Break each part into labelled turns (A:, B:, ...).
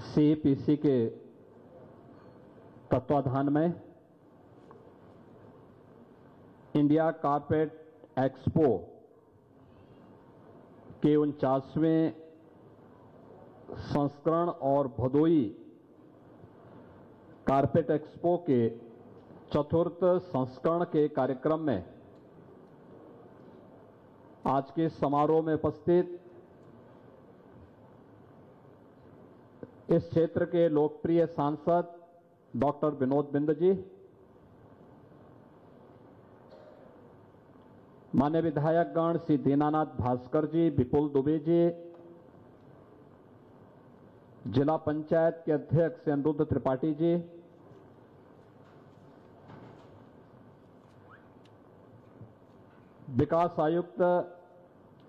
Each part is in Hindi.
A: सीपीसी के तत्वाधान में इंडिया कारपेट एक्सपो के 49वें संस्करण और भदोई कारपेट एक्सपो के चतुर्थ संस्करण के कार्यक्रम में आज के समारोह में उपस्थित इस क्षेत्र के लोकप्रिय सांसद डॉक्टर विनोद बिंद जी, मान्य विधायकगण श्री दीनानाथ भास्कर जी, विपुल दुबे जी, जिला पंचायत के अध्यक्ष श्री अनिरुद्ध त्रिपाठी जी, विकास आयुक्त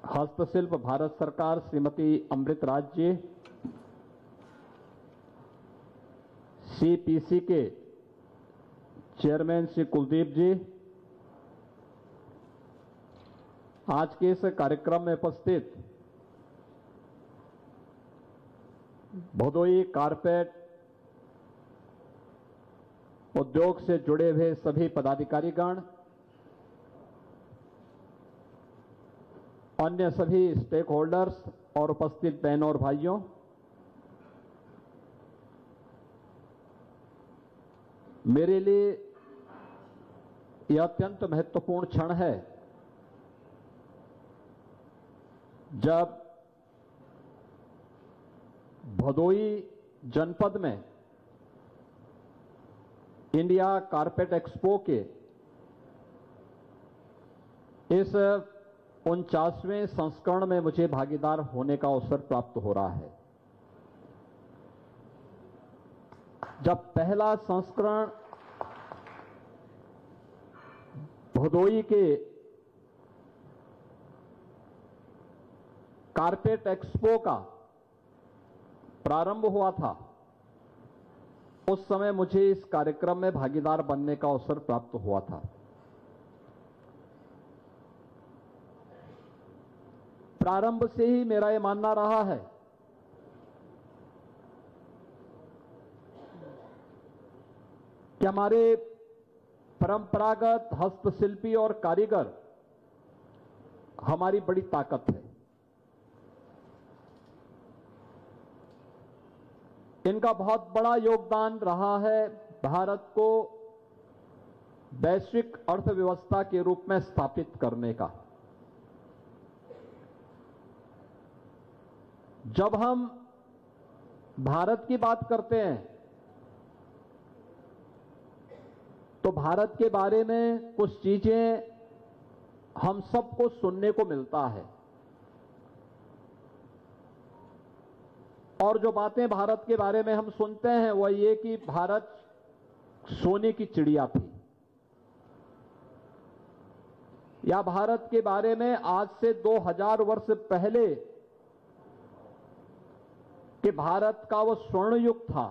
A: हस्तशिल्प भारत सरकार श्रीमती अमृत राज जी, सीपीसी के चेयरमैन श्री कुलदीप जी, आज के इस कार्यक्रम में उपस्थित भदोई कारपेट उद्योग से जुड़े हुए सभी पदाधिकारीगण, अन्य सभी स्टेक होल्डर्स और उपस्थित बहनों और भाइयों, मेरे लिए यह अत्यंत महत्वपूर्ण क्षण है जब भदोई जनपद में इंडिया कारपेट एक्सपो के इस 49वें संस्करण में मुझे भागीदार होने का अवसर प्राप्त हो रहा है। जब पहला संस्करण भदोई के कारपेट एक्सपो का प्रारंभ हुआ था, उस समय मुझे इस कार्यक्रम में भागीदार बनने का अवसर प्राप्त हुआ था। प्रारंभ से ही मेरा यह मानना रहा है कि हमारे परंपरागत हस्तशिल्पी और कारीगर हमारी बड़ी ताकत है। इनका बहुत बड़ा योगदान रहा है भारत को वैश्विक अर्थव्यवस्था के रूप में स्थापित करने का। जब हम भारत की बात करते हैं तो भारत के बारे में कुछ चीजें हम सबको सुनने को मिलता है, और जो बातें भारत के बारे में हम सुनते हैं वह ये कि भारत सोने की चिड़िया थी, या भारत के बारे में आज से 2000 वर्ष पहले कि भारत का वो स्वर्ण युग था,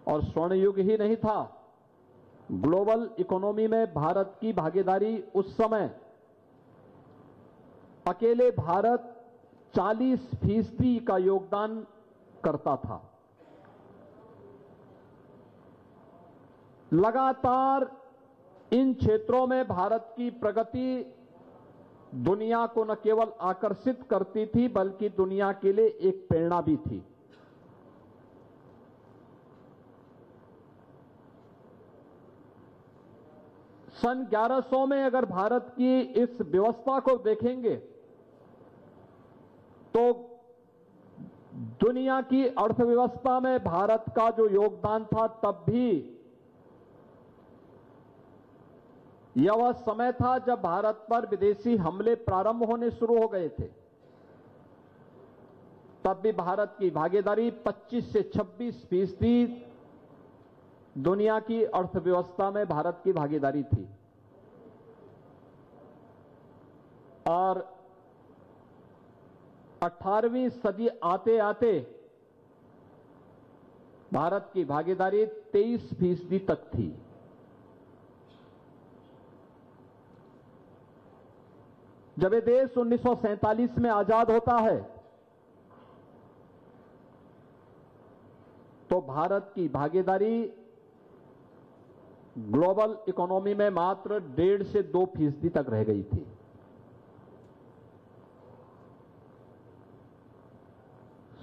A: और स्वर्ण युग ही नहीं था, ग्लोबल इकोनॉमी में भारत की भागीदारी उस समय अकेले भारत 40% का योगदान करता था। लगातार इन क्षेत्रों में भारत की प्रगति दुनिया को न केवल आकर्षित करती थी बल्कि दुनिया के लिए एक प्रेरणा भी थी। सन 1100 में अगर भारत की इस व्यवस्था को देखेंगे तो दुनिया की अर्थव्यवस्था में भारत का जो योगदान था, तब भी यह वह समय था जब भारत पर विदेशी हमले प्रारंभ होने शुरू हो गए थे। तब भी भारत की भागीदारी 25 से 26% दुनिया की अर्थव्यवस्था में भारत की भागीदारी थी, और 18वीं सदी आते आते भारत की भागीदारी 23% तक थी। जब ये देश 1947 में आजाद होता है तो भारत की भागीदारी ग्लोबल इकोनॉमी में मात्र 1.5 से 2% तक रह गई थी।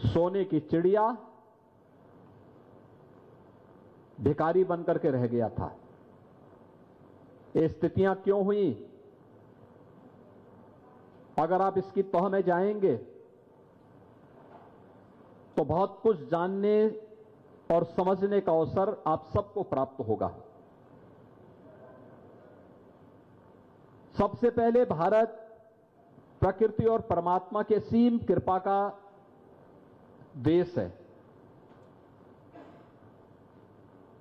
A: सोने की चिड़िया भिखारी बनकर के रह गया था। ये स्थितियां क्यों हुई? अगर आप इसकी तह में जाएंगे तो बहुत कुछ जानने और समझने का अवसर आप सबको प्राप्त होगा। सबसे पहले भारत प्रकृति और परमात्मा के असीम कृपा का देश है।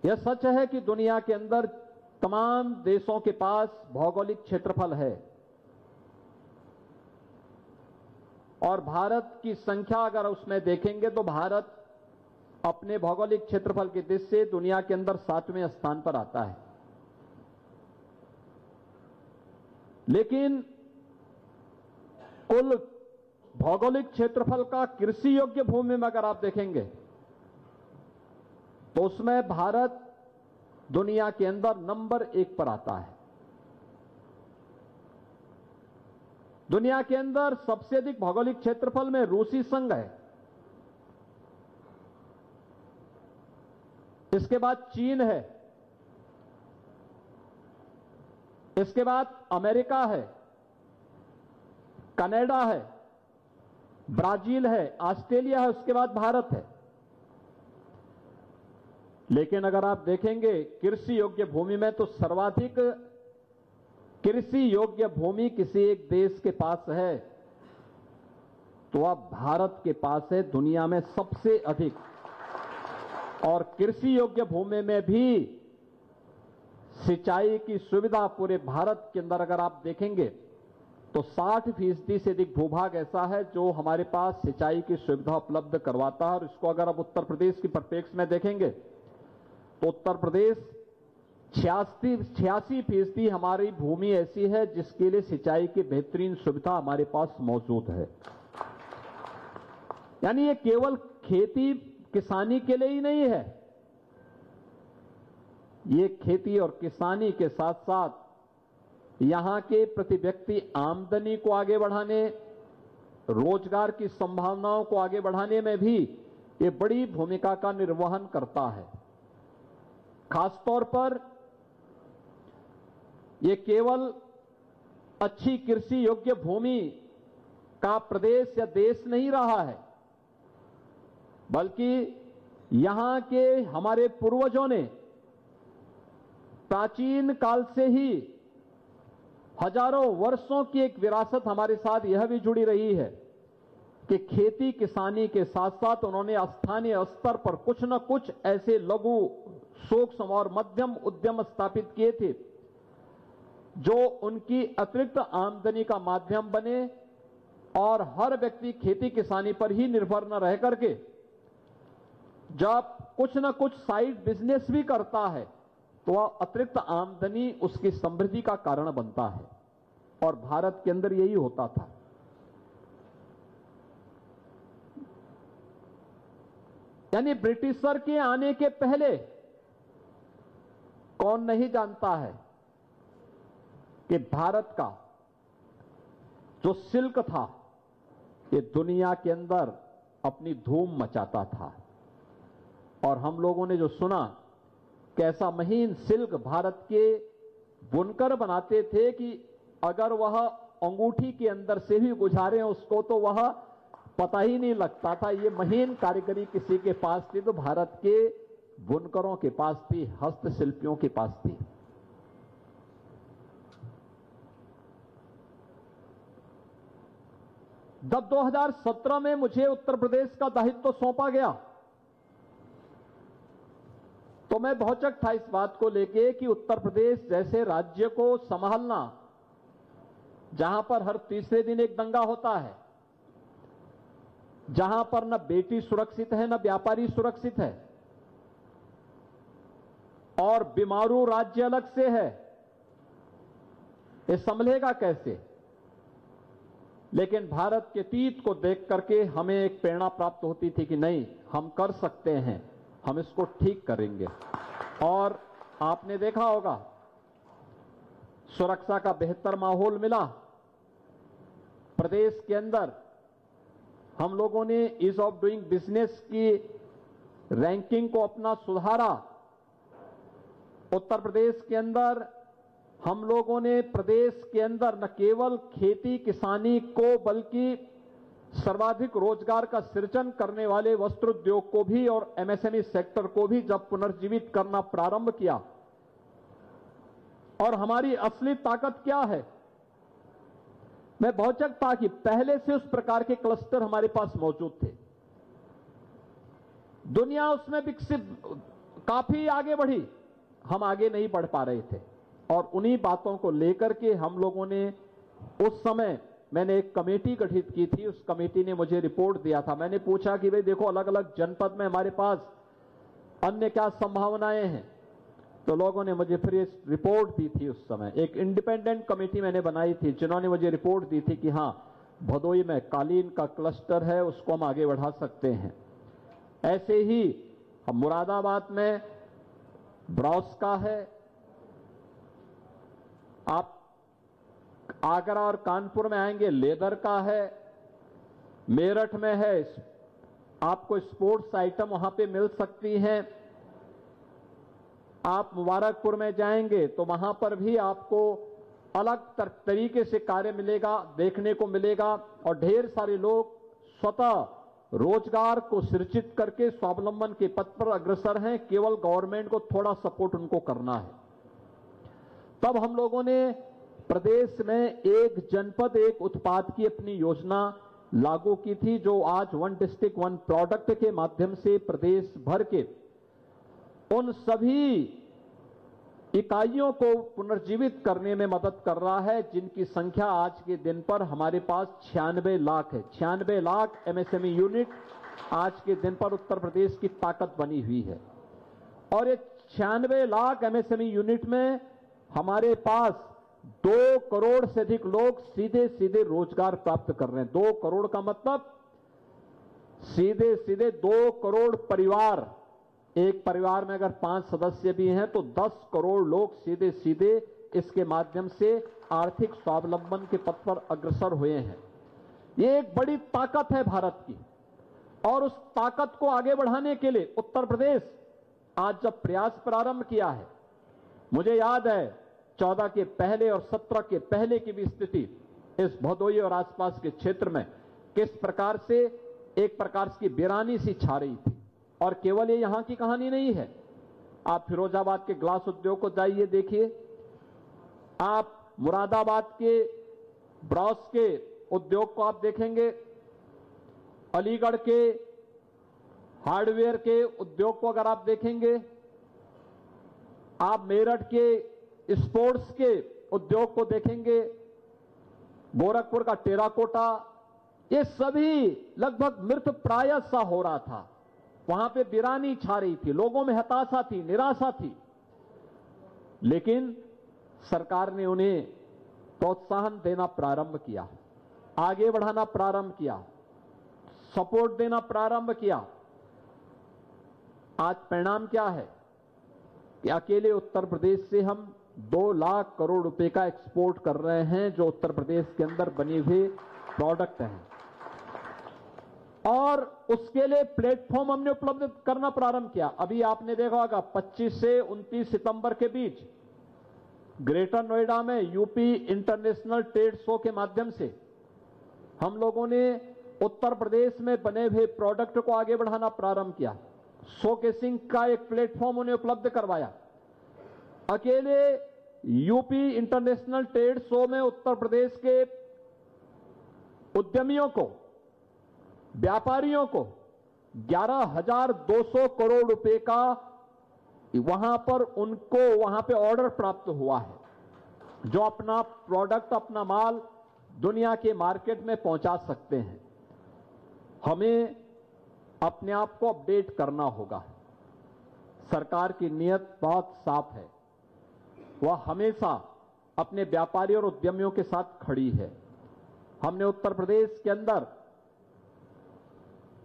A: यह सच है कि दुनिया के अंदर तमाम देशों के पास भौगोलिक क्षेत्रफल है और भारत की संख्या अगर उसमें देखेंगे तो भारत अपने भौगोलिक क्षेत्रफल की दृष्टि से दुनिया के अंदर 7वें स्थान पर आता है। लेकिन कुल भौगोलिक क्षेत्रफल का कृषि योग्य भूमि में अगर आप देखेंगे तो उसमें भारत दुनिया के अंदर नंबर 1 पर आता है। दुनिया के अंदर सबसे अधिक भौगोलिक क्षेत्रफल में रूसी संघ है, इसके बाद चीन है, इसके बाद अमेरिका है, कनाडा है, ब्राजील है, ऑस्ट्रेलिया है, उसके बाद भारत है। लेकिन अगर आप देखेंगे कृषि योग्य भूमि में तो सर्वाधिक कृषि योग्य भूमि किसी एक देश के पास है तो अब भारत के पास है, दुनिया में सबसे अधिक। और कृषि योग्य भूमि में भी सिंचाई की सुविधा पूरे भारत के अंदर अगर आप देखेंगे तो 60% से अधिक भूभाग ऐसा है जो हमारे पास सिंचाई की सुविधा उपलब्ध करवाता है। और इसको अगर आप उत्तर प्रदेश की परिप्रेक्ष्य में देखेंगे तो उत्तर प्रदेश 86% हमारी भूमि ऐसी है जिसके लिए सिंचाई की बेहतरीन सुविधा हमारे पास मौजूद है। यानी ये केवल खेती किसानी के लिए ही नहीं है, ये खेती और किसानी के साथ साथ यहां के प्रति व्यक्ति आमदनी को आगे बढ़ाने, रोजगार की संभावनाओं को आगे बढ़ाने में भी ये बड़ी भूमिका का निर्वहन करता है। खासतौर पर ये केवल अच्छी कृषि योग्य भूमि का प्रदेश या देश नहीं रहा है, बल्कि यहां के हमारे पूर्वजों ने प्राचीन काल से ही हजारों वर्षों की एक विरासत हमारे साथ यह भी जुड़ी रही है कि खेती किसानी के साथ साथ उन्होंने स्थानीय स्तर पर कुछ न कुछ ऐसे लघु सूक्ष्म और मध्यम उद्यम स्थापित किए थे जो उनकी अतिरिक्त आमदनी का माध्यम बने और हर व्यक्ति खेती किसानी पर ही निर्भर न रह करके जब कुछ न कुछ साइड बिजनेस भी करता है तो वह अतिरिक्त आमदनी उसकी समृद्धि का कारण बनता है। और भारत के अंदर यही होता था। यानी ब्रिटिशर के आने के पहले कौन नहीं जानता है कि भारत का जो सिल्क था ये दुनिया के अंदर अपनी धूम मचाता था। और हम लोगों ने जो सुना कैसा महीन सिल्क भारत के बुनकर बनाते थे कि अगर वह अंगूठी के अंदर से भी गुजारे उसको तो वह पता ही नहीं लगता था। ये महीन कारीगरी किसी के पास थी तो भारत के बुनकरों के पास थी, हस्तशिल्पियों के पास थी। जब 2017 में मुझे उत्तर प्रदेश का दायित्व सौंपा गया तो मैं भौचक था इस बात को लेके कि उत्तर प्रदेश जैसे राज्य को संभालना, जहां पर हर तीसरे दिन एक दंगा होता है, जहां पर न बेटी सुरक्षित है न व्यापारी सुरक्षित है और बीमारू राज्य अलग से है, ये संभलेगा कैसे। लेकिन भारत के अतीत को देख करके हमें एक प्रेरणा प्राप्त होती थी कि नहीं, हम कर सकते हैं। हम इसको ठीक करेंगे। और आपने देखा होगा सुरक्षा का बेहतर माहौल मिला प्रदेश के अंदर। हम लोगों ने ईज ऑफ डूइंग बिजनेस की रैंकिंग को अपना सुधारा। उत्तर प्रदेश के अंदर हम लोगों ने प्रदेश के अंदर न केवल खेती किसानी को बल्कि सर्वाधिक रोजगार का सृजन करने वाले वस्त्र उद्योग को भी और एमएसएमई सेक्टर को भी जब पुनर्जीवित करना प्रारंभ किया। और हमारी असली ताकत क्या है? मैं भौचक था कि पहले से उस प्रकार के क्लस्टर हमारे पास मौजूद थे। दुनिया उसमें विकसित काफी आगे बढ़ी, हम आगे नहीं बढ़ पा रहे थे। और उन्हीं बातों को लेकर के हम लोगों ने उस समय मैंने एक कमेटी गठित की थी। उस कमेटी ने मुझे रिपोर्ट दिया था। मैंने पूछा कि भाई देखो अलग अलग जनपद में हमारे पास अन्य क्या संभावनाएं हैं, तो लोगों ने मुझे फिर इस रिपोर्ट दी थी। उस समय एक इंडिपेंडेंट कमेटी मैंने बनाई थी जिन्होंने मुझे रिपोर्ट दी थी कि हां भदोई में कालीन का क्लस्टर है, उसको हम आगे बढ़ा सकते हैं। ऐसे ही हम मुरादाबाद में ब्रॉस का है, आप आगरा और कानपुर में आएंगे लेदर का है, मेरठ में है आपको स्पोर्ट्स आइटम वहां पे मिल सकती हैं। आप मुबारकपुर में जाएंगे तो वहां पर भी आपको अलग तरीके से कार्य मिलेगा, देखने को मिलेगा। और ढेर सारे लोग स्वतः रोजगार को सृजित करके स्वावलंबन के पथ पर अग्रसर हैं। केवल गवर्नमेंट को थोड़ा सपोर्ट उनको करना है। तब हम लोगों ने प्रदेश में एक जनपद एक उत्पाद की अपनी योजना लागू की थी, जो आज वन डिस्ट्रिक्ट वन प्रोडक्ट के माध्यम से प्रदेश भर के उन सभी इकाइयों को पुनर्जीवित करने में मदद कर रहा है जिनकी संख्या आज के दिन पर हमारे पास 96 लाख है। 96 लाख एमएसएमई यूनिट आज के दिन पर उत्तर प्रदेश की ताकत बनी हुई है। और ये 96 लाख एमएसएमई यूनिट में हमारे पास 2 करोड़ से अधिक लोग सीधे सीधे रोजगार प्राप्त कर रहे हैं। 2 करोड़ का मतलब सीधे सीधे 2 करोड़ परिवार, एक परिवार में अगर 5 सदस्य भी हैं तो 10 करोड़ लोग सीधे सीधे इसके माध्यम से आर्थिक स्वावलंबन के पथ पर अग्रसर हुए हैं। ये एक बड़ी ताकत है भारत की। और उस ताकत को आगे बढ़ाने के लिए उत्तर प्रदेश आज जब प्रयास प्रारंभ किया है, मुझे याद है 14 के पहले और 17 के पहले की भी स्थिति इस भदोई और आसपास के क्षेत्र में किस प्रकार से एक प्रकार की वीरानी सी छा रही थी। और केवल ये यहां की कहानी नहीं है, आप फिरोजाबाद के ग्लास उद्योग को जाइए देखिए, आप मुरादाबाद के ब्रॉस के उद्योग को आप देखेंगे, अलीगढ़ के हार्डवेयर के उद्योग को अगर आप देखेंगे, आप मेरठ के स्पोर्ट्स के उद्योग को देखेंगे, गोरखपुर का टेराकोटा, ये सभी लगभग मृत प्राय सा हो रहा था। वहां पे वीरानी छा रही थी, लोगों में हताशा थी, निराशा थी। लेकिन सरकार ने उन्हें प्रोत्साहन देना प्रारंभ किया, आगे बढ़ाना प्रारंभ किया, सपोर्ट देना प्रारंभ किया। आज परिणाम क्या है कि अकेले उत्तर प्रदेश से हम 2 लाख करोड़ रुपए का एक्सपोर्ट कर रहे हैं, जो उत्तर प्रदेश के अंदर बने हुए प्रोडक्ट हैं। और उसके लिए प्लेटफॉर्म हमने उपलब्ध करना प्रारंभ किया। अभी आपने देखा होगा 25 से 29 सितंबर के बीच ग्रेटर नोएडा में यूपी इंटरनेशनल ट्रेड शो के माध्यम से हम लोगों ने उत्तर प्रदेश में बने हुए प्रोडक्ट को आगे बढ़ाना प्रारंभ किया। शोकेसिंग का एक प्लेटफॉर्म उन्हें उपलब्ध करवाया। अकेले यूपी इंटरनेशनल ट्रेड शो में उत्तर प्रदेश के उद्यमियों को, व्यापारियों को 11,200 करोड़ रुपए का वहां पर उनको वहां पे ऑर्डर प्राप्त हुआ है, जो अपना प्रोडक्ट, अपना माल दुनिया के मार्केट में पहुंचा सकते हैं। हमें अपने आप को अपडेट करना होगा। सरकार की नीयत बहुत साफ है, वह हमेशा अपने व्यापारी और उद्यमियों के साथ खड़ी है। हमने उत्तर प्रदेश के अंदर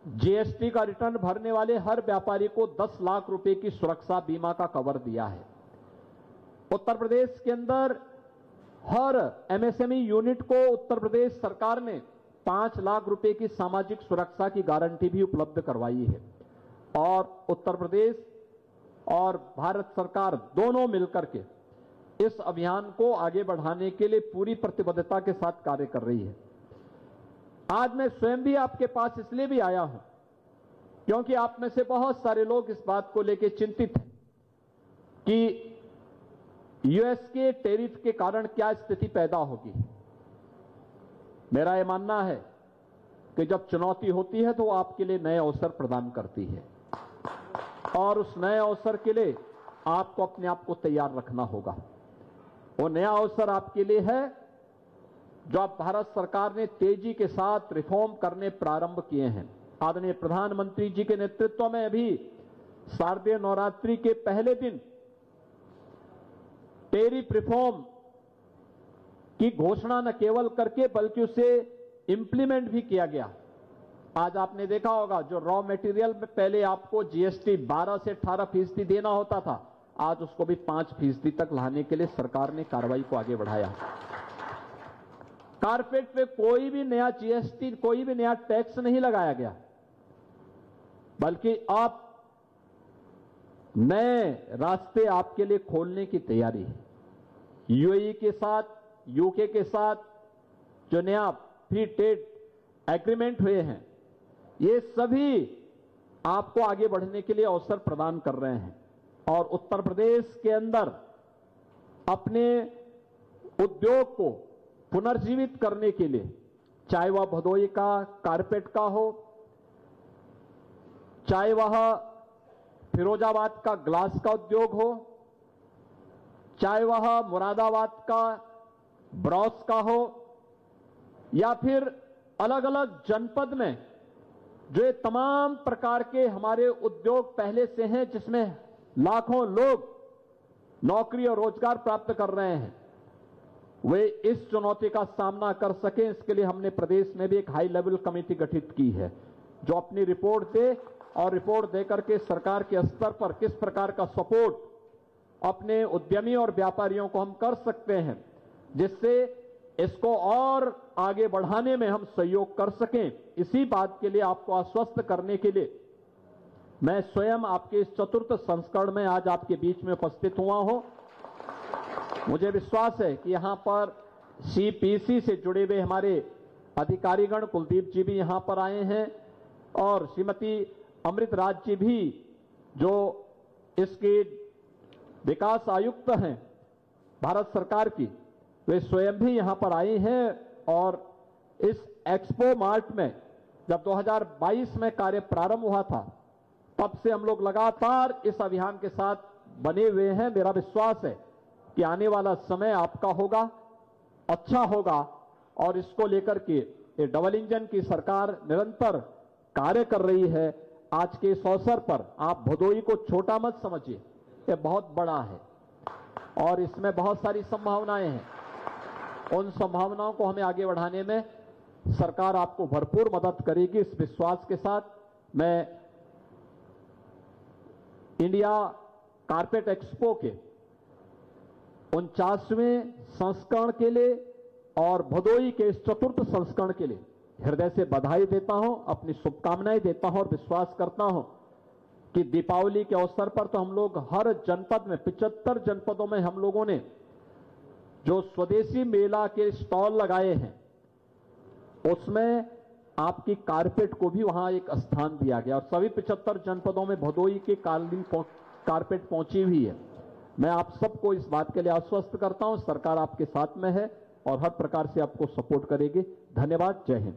A: जीएसटी का रिटर्न भरने वाले हर व्यापारी को 10 लाख रुपए की सुरक्षा बीमा का कवर दिया है। उत्तर प्रदेश के अंदर हर एमएसएमई यूनिट को उत्तर प्रदेश सरकार ने 5 लाख रुपए की सामाजिक सुरक्षा की गारंटी भी उपलब्ध करवाई है। और उत्तर प्रदेश और भारत सरकार दोनों मिलकर के इस अभियान को आगे बढ़ाने के लिए पूरी प्रतिबद्धता के साथ कार्य कर रही है। आज मैं स्वयं भी आपके पास इसलिए भी आया हूं क्योंकि आप में से बहुत सारे लोग इस बात को लेकर चिंतित हैं कि यूएस के टैरिफ के कारण क्या स्थिति पैदा होगी। मेरा यह मानना है कि जब चुनौती होती है तो वो आपके लिए नए अवसर प्रदान करती है और उस नए अवसर के लिए आपको अपने आप को तैयार रखना होगा। वो नया अवसर आपके लिए है जो अब भारत सरकार ने तेजी के साथ रिफॉर्म करने प्रारंभ किए हैं। आदरणीय प्रधानमंत्री जी के नेतृत्व में अभी शारदीय नवरात्रि के पहले दिन टैरिफ रिफॉर्म की घोषणा न केवल करके बल्कि उसे इंप्लीमेंट भी किया गया। आज आपने देखा होगा जो रॉ मटेरियल में पहले आपको जीएसटी 12 से 18% देना होता था, आज उसको भी 5% तक लाने के लिए सरकार ने कार्रवाई को आगे बढ़ाया। कारपेट पे कोई भी नया जीएसटी, कोई भी नया टैक्स नहीं लगाया गया, बल्कि आप नए रास्ते आपके लिए खोलने की तैयारी है। यूएई के साथ, यूके के साथ जो नया फ्री ट्रेड एग्रीमेंट हुए हैं, ये सभी आपको आगे बढ़ने के लिए अवसर प्रदान कर रहे हैं। और उत्तर प्रदेश के अंदर अपने उद्योग को पुनर्जीवित करने के लिए, चाहे वह भदोही का कारपेट का हो, चाहे वह फिरोजाबाद का ग्लास का उद्योग हो, चाहे वह मुरादाबाद का ब्रॉस का हो, या फिर अलग अलग जनपद में जो ये तमाम प्रकार के हमारे उद्योग पहले से हैं जिसमें लाखों लोग नौकरी और रोजगार प्राप्त कर रहे हैं, वे इस चुनौती का सामना कर सकें, इसके लिए हमने प्रदेश में भी एक हाई लेवल कमेटी गठित की है जो अपनी रिपोर्ट दे और रिपोर्ट देकर के सरकार के स्तर पर किस प्रकार का सपोर्ट अपने उद्यमी और व्यापारियों को हम कर सकते हैं जिससे इसको और आगे बढ़ाने में हम सहयोग कर सकें। इसी बात के लिए आपको आश्वस्त करने के लिए मैं स्वयं आपके इस चतुर्थ संस्करण में आज आपके बीच में उपस्थित हुआ हूं। मुझे विश्वास है कि यहां पर सीपीसी से जुड़े हुए हमारे अधिकारीगण कुलदीप जी भी यहां पर आए हैं और श्रीमती अमृत राज जी भी जो इसके विकास आयुक्त हैं भारत सरकार की, वे स्वयं भी यहां पर आई हैं। और इस एक्सपो मार्ट में जब 2022 में कार्य प्रारंभ हुआ था, तब से हम लोग लगातार इस अभियान के साथ बने हुए हैं। मेरा विश्वास है कि आने वाला समय आपका होगा, अच्छा होगा और इसको लेकर के ये डबल इंजन की सरकार निरंतर कार्य कर रही है। आज के इस अवसर पर आप भदोही को छोटा मत समझिए, ये बहुत बड़ा है और इसमें बहुत सारी संभावनाएं हैं। उन संभावनाओं को हमें आगे बढ़ाने में सरकार आपको भरपूर मदद करेगी। इस विश्वास के साथ मैं इंडिया कारपेट एक्सपो के 49वें संस्करण के लिए और भदोही के इस चतुर्थ संस्करण के लिए हृदय से बधाई देता हूं, अपनी शुभकामनाएं देता हूं और विश्वास करता हूं कि दीपावली के अवसर पर तो हम लोग हर जनपद में 75 जनपदों में हम लोगों ने जो स्वदेशी मेला के स्टॉल लगाए हैं उसमें आपकी कारपेट को भी वहां एक स्थान दिया गया और सभी 75 जनपदों में भदोही के कालीन कारपेट पहुंची हुई है। मैं आप सबको इस बात के लिए आश्वस्त करता हूं, सरकार आपके साथ में है और हर प्रकार से आपको सपोर्ट करेगी। धन्यवाद। जय हिंद।